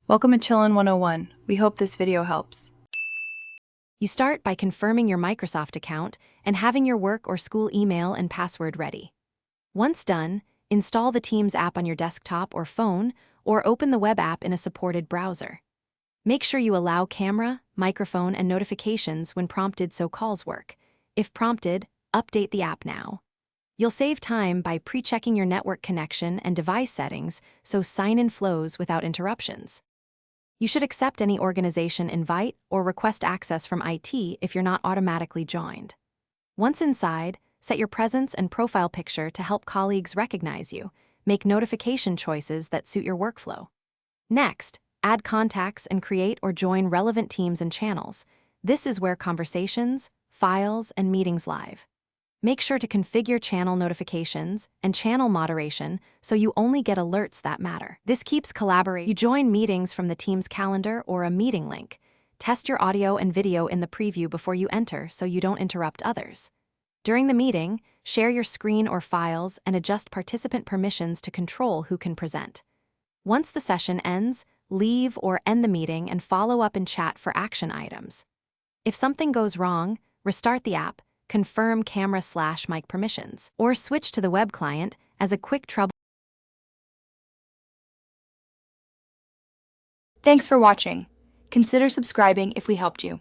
Welcome to Chillin' 101. We hope this video helps. You start by confirming your Microsoft account and having your work or school email and password ready. Once done, install the Teams app on your desktop or phone, or open the web app in a supported browser. Make sure you allow camera, microphone, and notifications when prompted so calls work. If prompted, update the app now. You'll save time by pre-checking your network connection and device settings so sign-in flows without interruptions. You should accept any organization invite or request access from IT if you're not automatically joined. Once inside, set your presence and profile picture to help colleagues recognize you. Make notification choices that suit your workflow. Next, add contacts and create or join relevant teams and channels. This is where conversations, files, and meetings live. Make sure to configure channel notifications and channel moderation so you only get alerts that matter. This keeps collaboration. You join meetings from the Teams calendar or a meeting link. Test your audio and video in the preview before you enter so you don't interrupt others. During the meeting, share your screen or files and adjust participant permissions to control who can present. Once the session ends, leave or end the meeting and follow up in chat for action items. If something goes wrong, restart the app, confirm camera/mic permissions, or switch to the web client as a quick trouble. Thanks for watching. Consider subscribing if we helped you.